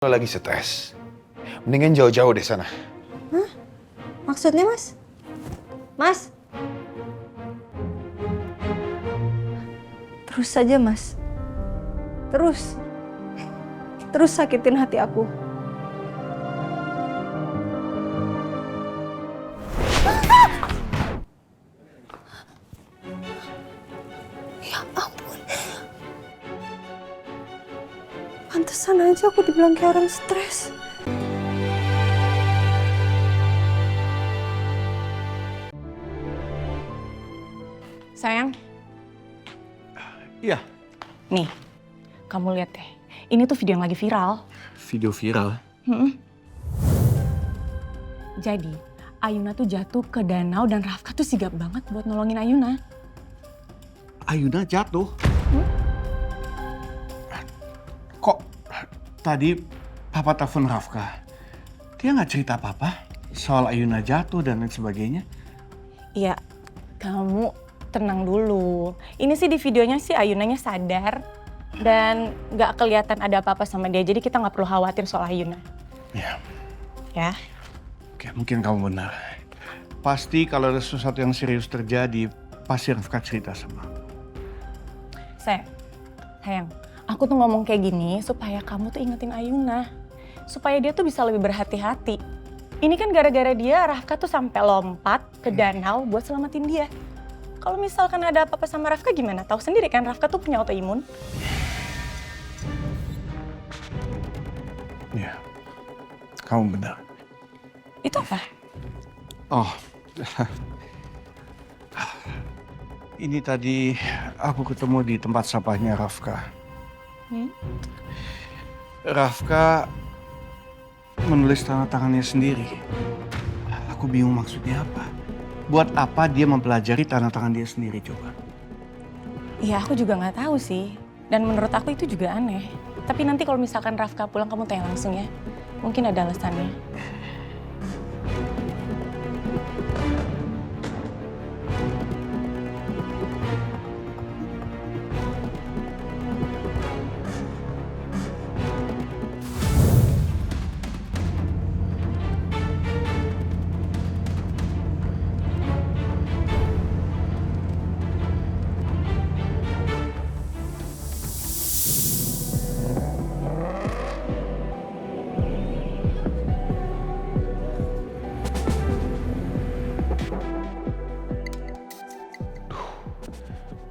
Lo lagi stres. Mendingan jauh-jauh deh sana. Hah? Maksudnya, Mas? Mas? Terus saja, Mas. Terus. Terus sakitin hati aku. Ya ampun. Pantesan aja aku dibilang kayak orang stres. Sayang, Iya, nih, kamu lihat deh. Ini tuh video yang lagi viral. video viral. Jadi, Ayuna tuh jatuh ke danau dan Rafka tuh sigap banget buat nolongin Ayuna. Ayuna jatuh. Kok tadi Papa telepon Rafka, dia nggak cerita apa-apa soal Ayuna jatuh dan lain sebagainya. Iya, kamu tenang dulu. Ini sih di videonya sih Ayunanya sadar dan nggak kelihatan ada apa-apa sama dia. Jadi kita nggak perlu khawatir soal Ayuna. Ya, Ya, oke, mungkin kamu benar. Pasti kalau ada sesuatu yang serius terjadi, pasti Rafka cerita sama aku. sayang, aku tuh ngomong kayak gini supaya kamu tuh ingetin Ayuna. Supaya dia tuh bisa lebih berhati-hati. Ini kan gara-gara dia, Rafka tuh sampai lompat ke danau buat selamatin dia. Kalau misalkan ada apa-apa sama Rafka gimana? Tahu sendiri kan Rafka tuh punya autoimun. Ya, kamu benar. Itu apa? Oh, ini tadi aku ketemu di tempat sampahnya Rafka. Rafka menulis tanda tangannya sendiri. Aku bingung maksudnya apa. Buat apa dia mempelajari tanda tangan dia sendiri coba? Iya, aku juga nggak tahu sih. Dan menurut aku itu juga aneh. Tapi nanti kalau misalkan Rafka pulang kamu tanya langsung ya. Mungkin ada alasannya.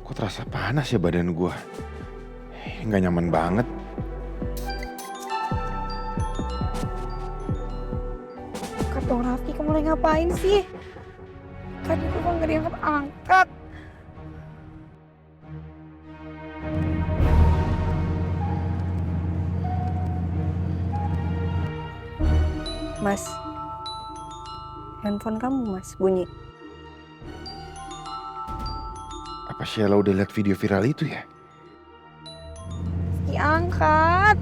Kok terasa panas ya badan gua? Nggak nyaman banget. Angkat dong, Raffi. Kamu lagi ngapain sih? Tadi tuh kok nggak diangkat-angkat. Mas, handphone kamu, Mas, bunyi. Apa Sheila udah lihat video viral itu ya? Diangkat.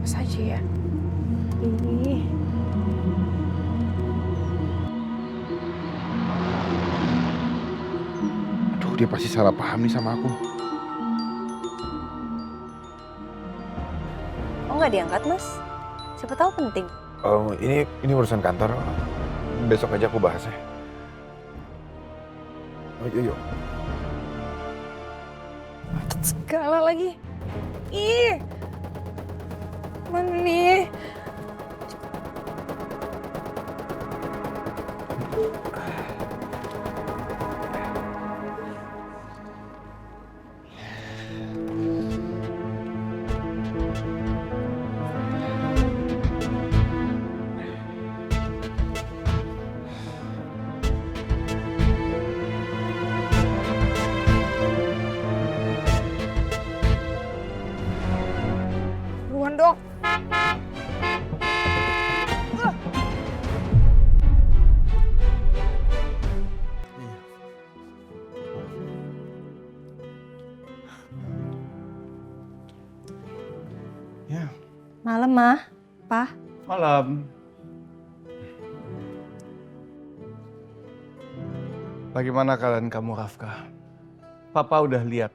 Mas aja ya. Ih. Aduh, dia pasti salah paham nih sama aku. Oh, nggak diangkat, Mas? Siapa tahu penting. Oh, ini urusan kantor. Besok aja aku bahas ya. Oh, yuk. Segala lagi. Ih. Mana nih? Buruan dong. Ya, Malam, Ma. Pa. malam. Bagaimana keadaan kamu, Rafka? Papa udah lihat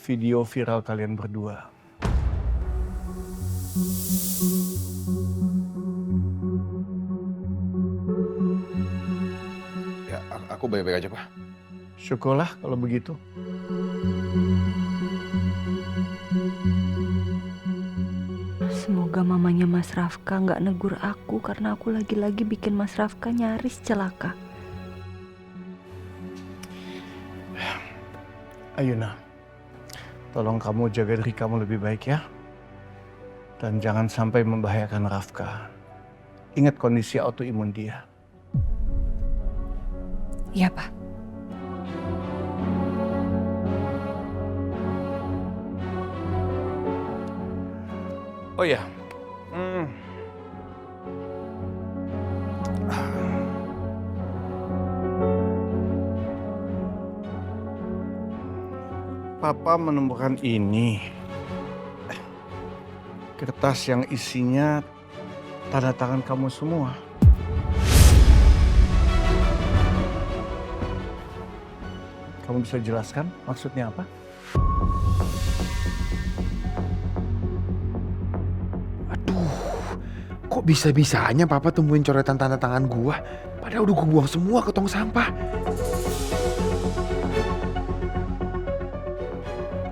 video viral kalian berdua. Ya, aku baik-baik aja, Pak. Syukurlah kalau begitu. Semoga mamanya Mas Rafka nggak negur aku karena aku lagi-lagi bikin Mas Rafka nyaris celaka. Ayuna, tolong kamu jaga diri kamu lebih baik ya. Dan jangan sampai membahayakan Rafka. Ingat kondisi autoimun dia. Iya, Pak. Oh ya, Papa menemukan ini. Kertas yang isinya tanda tangan kamu semua. Kamu bisa jelaskan maksudnya apa? Aduh, kok bisa-bisanya Papa temuin coretan tanda tangan gua? Padahal udah gua buang semua ke tong sampah.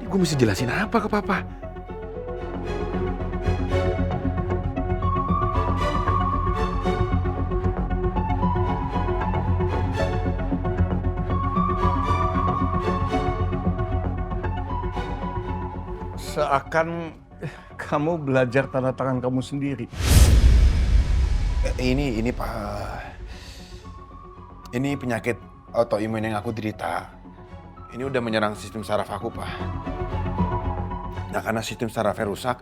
Ini gua mesti jelasin apa ke Papa? Seakan kamu belajar tanda tangan kamu sendiri. Ini Pak. Ini penyakit autoimun yang aku derita. Ini udah menyerang sistem saraf aku, Pak. Nah, karena sistem sarafnya rusak,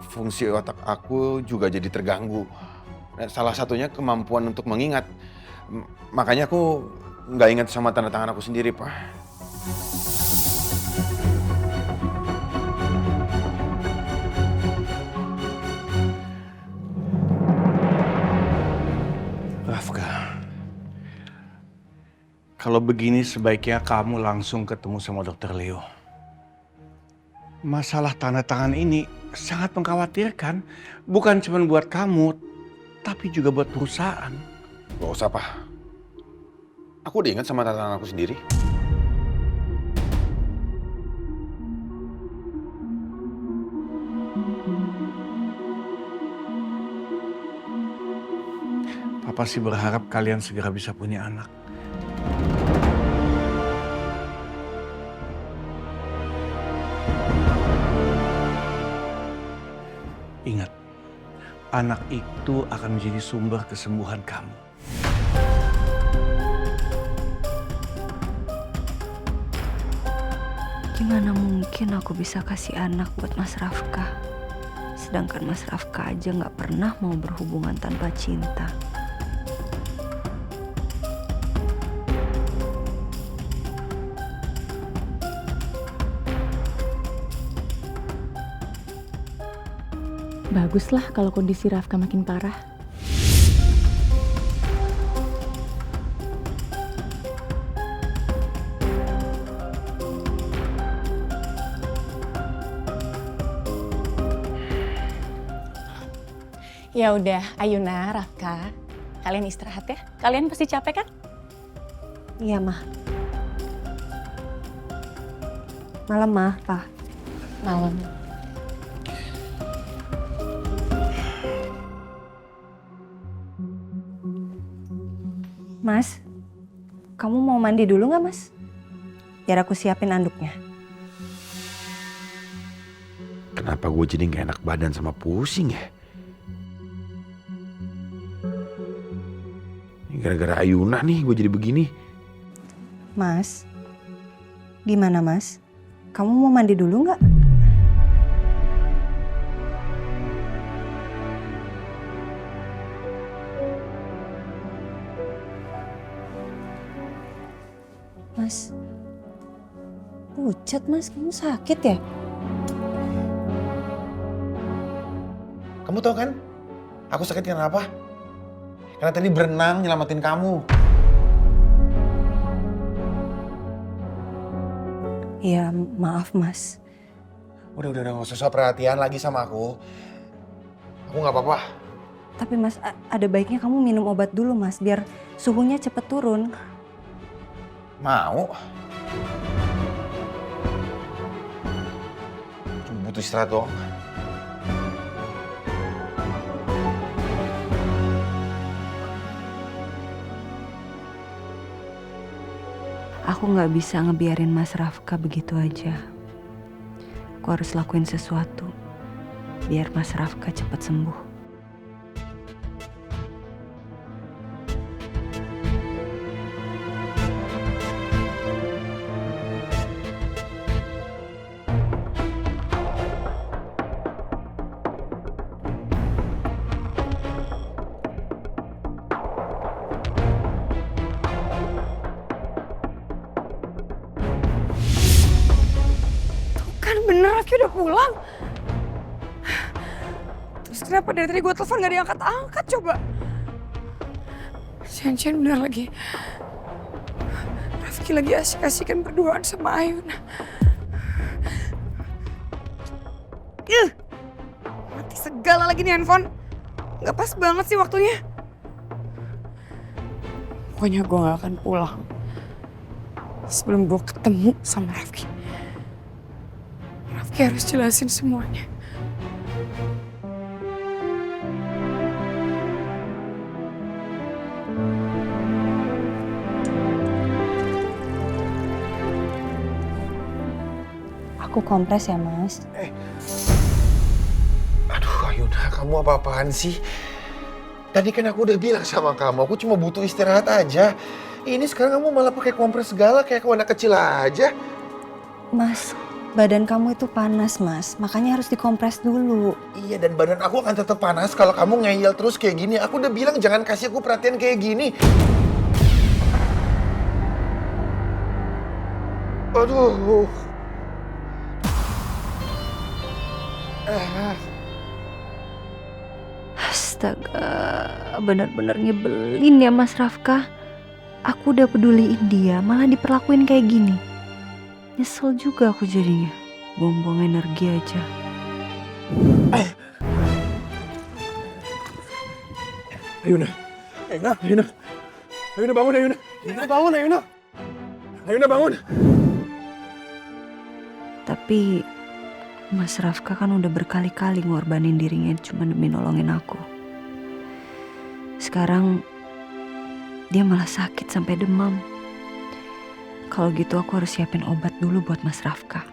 fungsi otak aku juga jadi terganggu. Nah, salah satunya kemampuan untuk mengingat. Makanya aku nggak ingat sama tanda tangan aku sendiri, Pak. Rafka, kalau begini sebaiknya kamu langsung ketemu sama Dokter Leo. Masalah tanda tangan ini sangat mengkhawatirkan, bukan cuma buat kamu, tapi juga buat perusahaan. Gak usah, Pak. Aku udah ingat sama tanda tangan aku sendiri. Papa sih berharap kalian segera bisa punya anak. Ingat, anak itu akan menjadi sumber kesembuhan kamu. Gimana mungkin aku bisa kasih anak buat Mas Rafka? Sedangkan Mas Rafka aja nggak pernah mau berhubungan tanpa cinta. Baguslah kalau kondisi Rafka makin parah. Ya udah, Ayuna, Rafka, kalian istirahat ya. Kalian pasti capek kan? Iya, Mah. Malam, Mah, Pak. Malam. Mas, kamu mau mandi dulu nggak, Mas? Biar aku siapin anduknya. Kenapa gue jadi gak enak badan sama pusing ya? Ini gara-gara Ayuna nih gue jadi begini. Mas, gimana, Mas? Kamu mau mandi dulu nggak? Mas, pucat, Mas, kamu sakit ya? Kamu tahu kan? Aku sakit karena apa? Karena tadi berenang nyelamatin kamu. Iya, maaf, Mas. Udah gak usah perhatian lagi sama aku. Aku nggak apa-apa. Tapi Mas, ada baiknya kamu minum obat dulu Mas, biar suhunya cepet turun. Mau. Cuma butuh istirahat doang. Aku nggak bisa ngebiarin Mas Rafka begitu aja. Aku harus lakuin sesuatu biar Mas Rafka cepat sembuh. Kan bener Rafki udah pulang. Terus kenapa dari tadi gue telepon gak diangkat-angkat coba? Jangan-jangan bener lagi. Rafki lagi asik-asikan berduaan sama Ayun. Mati segala lagi nih handphone. Gak pas banget sih waktunya. Pokoknya gue gak akan pulang sebelum gue ketemu sama Rafki. Rafki harus jelasin semuanya. Aku kompres ya Mas. Aduh Ayuna, kamu apa-apaan sih? Tadi kan aku udah bilang sama kamu, aku cuma butuh istirahat aja. Ini sekarang kamu malah pakai kompres segala kayak anak kecil aja. Mas, badan kamu itu panas Mas, makanya harus dikompres dulu. Iya, dan badan aku akan tetap panas kalau kamu ngeyel terus kayak gini. Aku udah bilang jangan kasih aku perhatian kayak gini. Aduh. Astaga, benar-benar nyebelin ya Mas Rafka. Aku udah peduliin dia, malah diperlakuin kayak gini. Nyesel juga aku jadinya. Buang-buang energi aja. Ayuna. Ayuna. Ayuna bangun, Ayuna. Ayuna bangun, Ayuna. Ayuna bangun. Tapi Mas Rafka kan udah berkali-kali ngorbanin dirinya cuma demi nolongin aku. Sekarang dia malah sakit sampai demam. Kalau gitu aku harus siapin obat dulu buat Mas Rafka.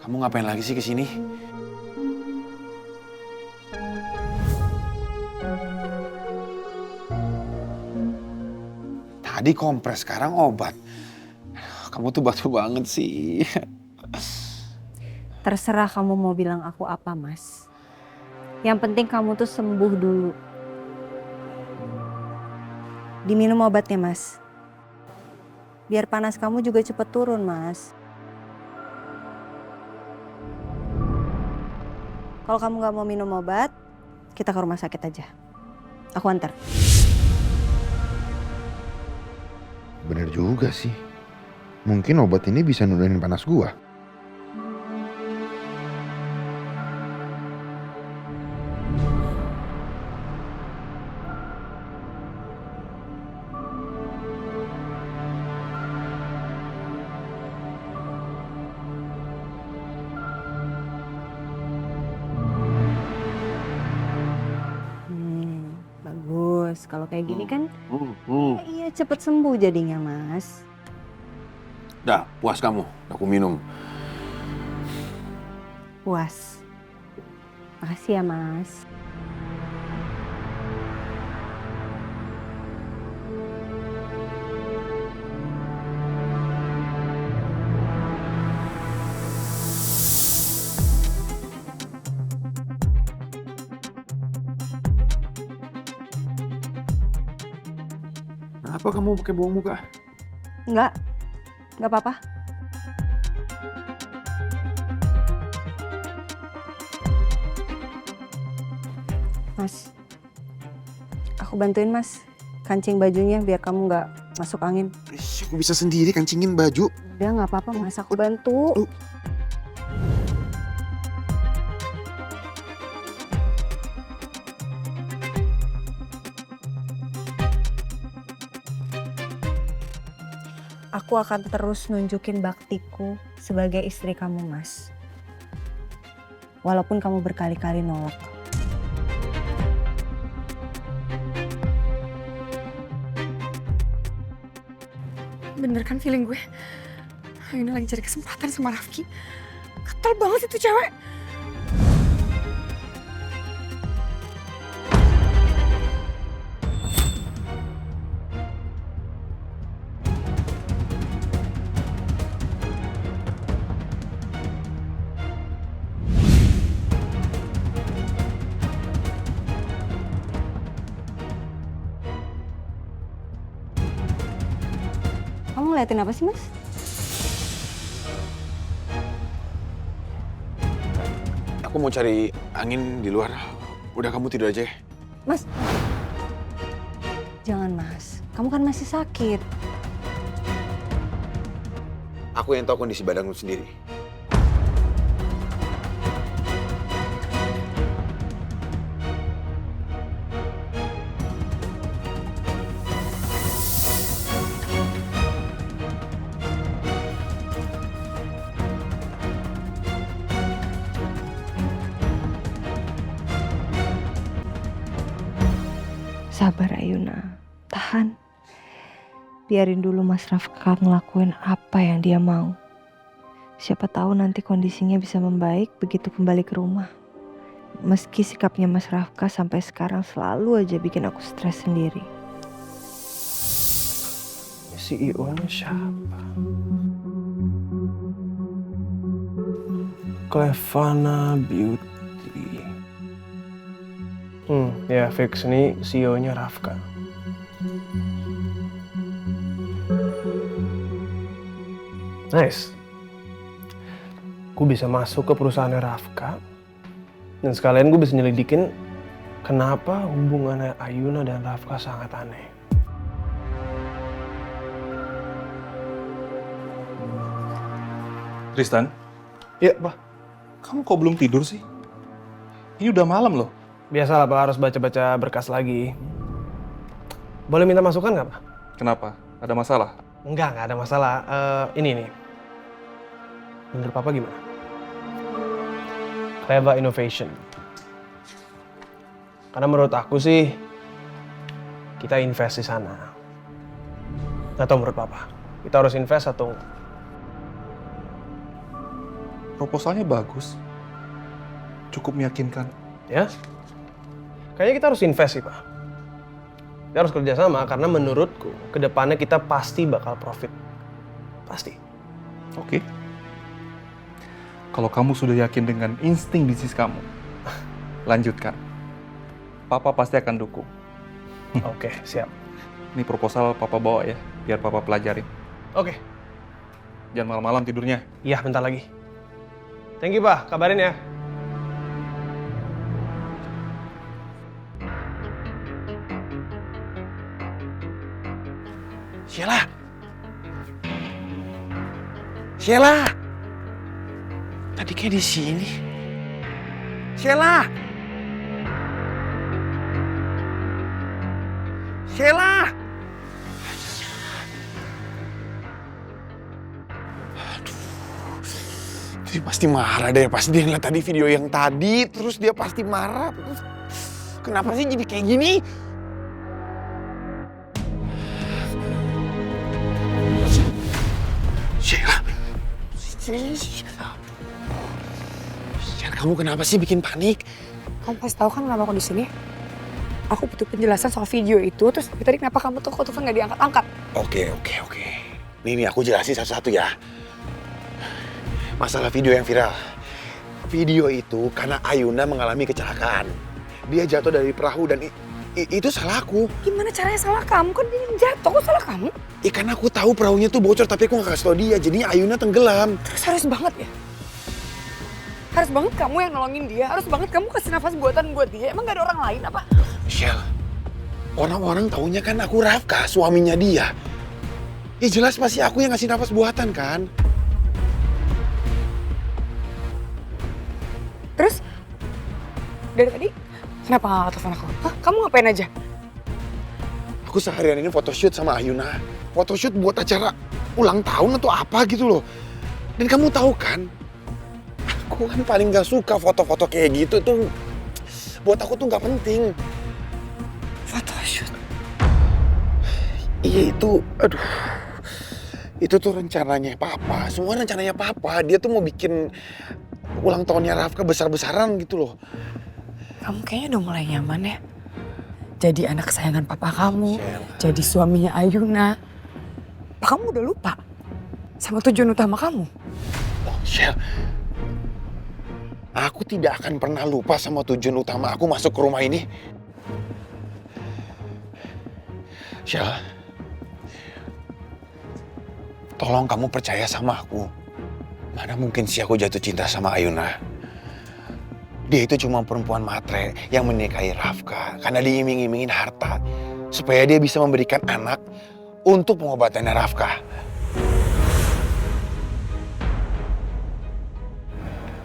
Kamu ngapain lagi sih kesini? Tadi kompres, sekarang obat. Kamu tuh batu banget sih. Terserah kamu mau bilang aku apa, Mas. Yang penting kamu tuh sembuh dulu. Diminum obatnya, Mas. Biar panas kamu juga cepet turun, Mas. Kalau kamu nggak mau minum obat, kita ke rumah sakit aja. Aku antar. Bener juga sih. Mungkin obat ini bisa nurunin panas gua. Bagus. Kalau kayak gini kan, iya cepet sembuh jadinya, Mas. Dah, puas kamu. Aku minum. Puas. Makasih ya, Mas. Kenapa kamu pakai bohong muka? Enggak apa-apa. Mas, aku bantuin mas, kancing bajunya biar kamu nggak masuk angin. Aku bisa sendiri kancingin baju. Udah nggak apa-apa mas, aku bantu. Aku akan terus nunjukin baktiku sebagai istri kamu, Mas. Walaupun kamu berkali-kali nolak. Bener kan feeling gue? Ayuna lagi cari kesempatan sama Rafki. Ketel banget itu cewek. Kamu ngeliatin apa sih, Mas? Aku mau cari angin di luar. Udah kamu tidur aja ya. Mas. Jangan, Mas. Kamu kan masih sakit. Aku yang tahu kondisi badan lu sendiri. Sabar, Ayuna. Tahan. Biarin dulu Mas Rafka ngelakuin apa yang dia mau. Siapa tahu nanti kondisinya bisa membaik begitu kembali ke rumah. Meski sikapnya Mas Rafka sampai sekarang selalu aja bikin aku stres sendiri. CEO-nya siapa? Clevana Beauty. Ya fix ini CEO-nya Rafka. Nice. Gue bisa masuk ke perusahaannya Rafka. Dan sekalian gue bisa nyelidikin kenapa hubungannya Ayuna dan Rafka sangat aneh. Tristan, Iya, Pak. kamu kok belum tidur sih? Ini udah malam loh. Biasalah, Pak, harus baca-baca berkas lagi. Boleh minta masukan nggak, Pak? Kenapa? Ada masalah? Nggak ada masalah. Ini nih. Menurut Papa gimana? Clever Innovation. Karena menurut aku sih, kita invest di sana. Nggak tahu menurut Papa. Kita harus invest atau nggak? Proposalnya bagus. Cukup meyakinkan. Ya? Kayaknya kita harus invest sih, Pak. Kita harus kerjasama karena menurutku kedepannya kita pasti bakal profit. Pasti. Oke. Kalau kamu sudah yakin dengan insting bisnis kamu, lanjutkan. Papa pasti akan dukung. Oke, siap. Ini proposal Papa bawa ya, biar Papa pelajarin. Oke. Jangan malam-malam tidurnya. Iya, bentar lagi. Thank you, Pak. Kabarin ya. Sheila! Sheila! Tadi kayak di sini. Sheila! Sheila! Aduh. Dia pasti marah deh. Pasti dia ngeliat tadi video yang tadi. Terus dia pasti marah. Kenapa sih jadi kayak gini? Sheila. Kamu kenapa sih bikin panik? Kamu pasti tahu kan kenapa aku di sini? Aku butuh penjelasan soal video itu. Terus tadi kenapa kamu tuh kok telepon nggak diangkat-angkat? Oke. Nih aku jelasin satu-satu ya. Masalah video yang viral. Video itu karena Ayuna mengalami kecelakaan. Dia jatuh dari perahu dan Itu salah aku. Gimana caranya salah kamu? Kan dia yang jatuh, kok salah kamu? Karena aku tahu perahunya tuh bocor tapi aku gak kasih tau dia. Jadinya Ayuna tenggelam. Terus harus banget ya? Harus banget kamu yang nolongin dia? Harus banget kamu kasih nafas buatan buat dia? Emang gak ada orang lain apa? Michelle, orang-orang taunya kan aku Rafka, suaminya dia. Ya jelas pasti aku yang ngasih nafas buatan kan. Terus? Dari tadi kenapa gak telepon aku? Hah? Kamu ngapain aja? Aku seharian ini photoshoot sama Ayuna. Photoshoot buat acara ulang tahun atau apa gitu loh. Dan kamu tahu kan, aku kan paling gak suka foto-foto kayak gitu tuh. Buat aku tuh gak penting. Photoshoot? Iya itu, aduh. Itu tuh rencananya Papa, semua rencananya Papa. Dia tuh mau bikin ulang tahunnya Rafka besar-besaran gitu loh. Kamu kayaknya udah mulai nyaman ya? Jadi anak kesayangan papa kamu, jadi suaminya Ayuna. Apa kamu udah lupa sama tujuan utama kamu? Oh, Shell. Aku tidak akan pernah lupa sama tujuan utama aku masuk ke rumah ini. Shell. Tolong kamu percaya sama aku. Mana mungkin sih aku jatuh cinta sama Ayuna. Dia itu cuma perempuan matre yang menikahi Rafka karena diiming-imingin harta. Supaya dia bisa memberikan anak untuk pengobatannya Rafka.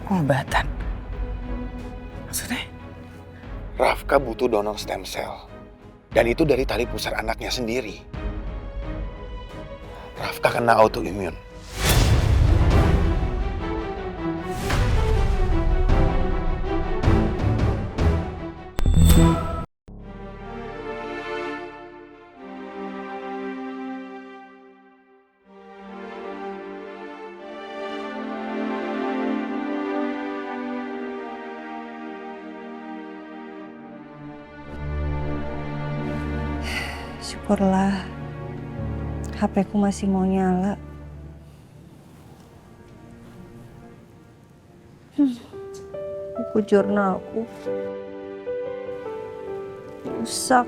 Pengobatan? Maksudnya? Rafka butuh donor stem cell. Dan itu dari tali pusar anaknya sendiri. Rafka kena autoimun. Syukurlah HP ku masih mau nyala. Buku jurnalku rusak.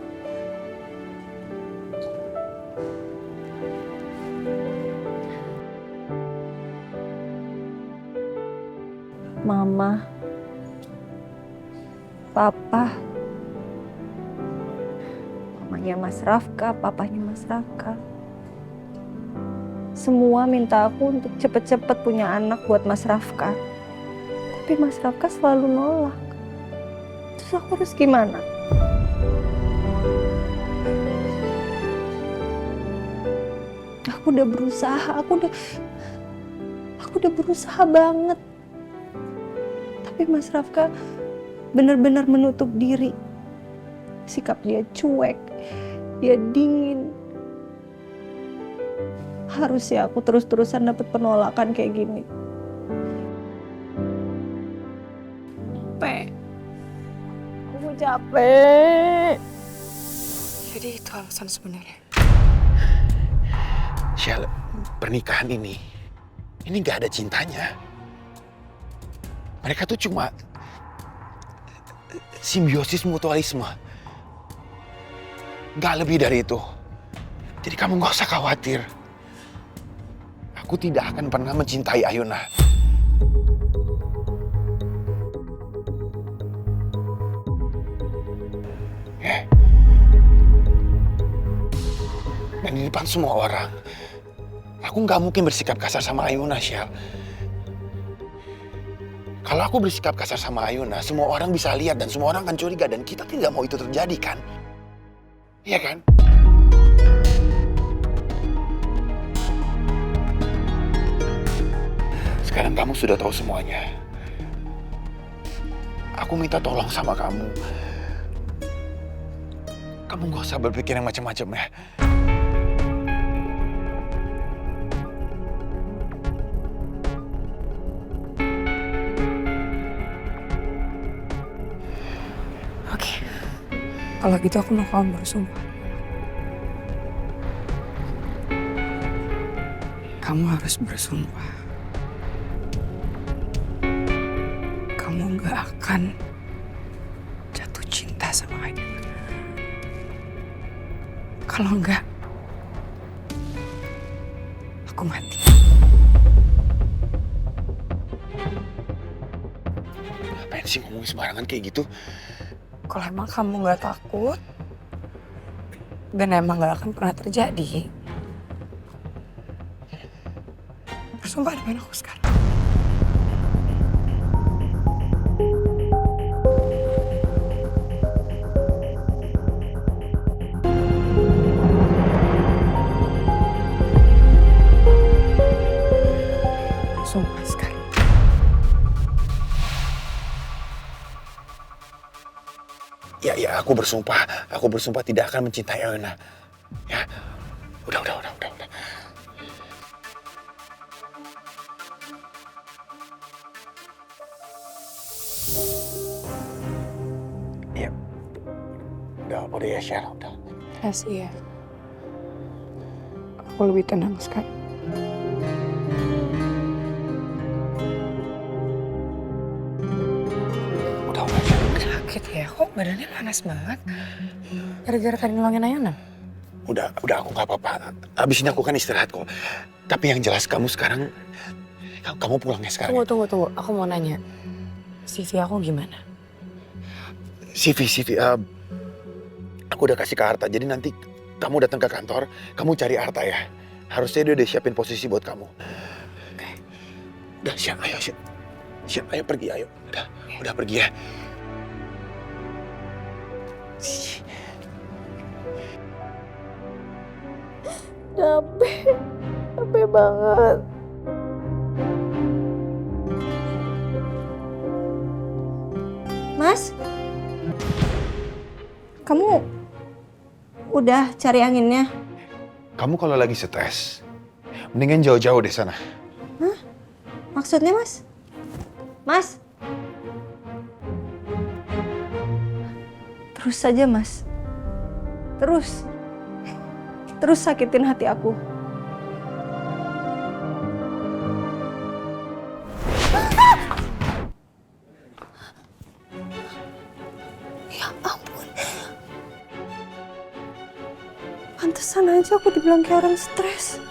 Mama, Papa, mamanya Mas Rafka, papanya Mas Rafka. Semua minta aku untuk cepet-cepet punya anak buat Mas Rafka. Tapi Mas Rafka selalu nolak. Terus aku harus gimana? Aku udah berusaha, aku udah berusaha banget. Tapi Mas Rafka benar-benar menutup diri. Sikap dia cuek, dia dingin. Harusnya aku terus-terusan dapat penolakan kayak gini. Aku capek. Jadi itu alasan sebenarnya. Shell, pernikahan ini gak ada cintanya. Mereka tuh cuma simbiosis mutualisme. Gak lebih dari itu. Jadi kamu gak usah khawatir. Aku tidak akan pernah mencintai Ayuna. Dan di depan semua orang, aku nggak mungkin bersikap kasar sama Ayuna, Shell. Kalau aku bersikap kasar sama Ayuna, semua orang bisa lihat dan semua orang akan curiga dan kita tidak mau itu terjadi, kan? Iya kan? Sekarang kamu sudah tahu semuanya. Aku minta tolong sama kamu. Kamu gak usah berpikir yang macam-macam ya. Oke. Kalau gitu aku mau kamu bersumpah. Kamu harus bersumpah. Kamu gak akan jatuh cinta sama Ayuna. Kalau enggak, aku mati. Ngapain sih ngomong sembarangan kayak gitu? Kalau emang kamu nggak takut, dan emang nggak akan pernah terjadi, bersumpah depan aku sekarang. Sumpah sekarang. Ya, aku bersumpah. Aku bersumpah tidak akan mencintai Ayuna. Ya, udah. Ya, udah ya, Shell, udah. Kasih ya. Aku lebih tenang sekarang. Udah, Shell. Sakit ya, kok badannya panas banget. Gara-gara tadi nolongin Ayana. Udah aku nggak apa-apa. Abis ini aku kan istirahat kok. Tapi yang jelas kamu sekarang, kamu pulangnya sekarang. Tunggu. Aku mau nanya. CV aku gimana? CV, aku udah kasih ke Arta. Jadi nanti kamu datang ke kantor, kamu cari Arta ya. Harusnya dia udah siapin posisi buat kamu. Oke. Udah, siap, ayo pergi, ayo. Udah pergi ya. Capek banget. Mas, kamu udah cari anginnya? Kamu kalau lagi stres, mendingan jauh-jauh deh sana. Maksudnya Mas? Mas? Terus saja Mas. Terus sakitin hati aku. Ya ampun. Pantesan aja aku dibilang kayak orang stres.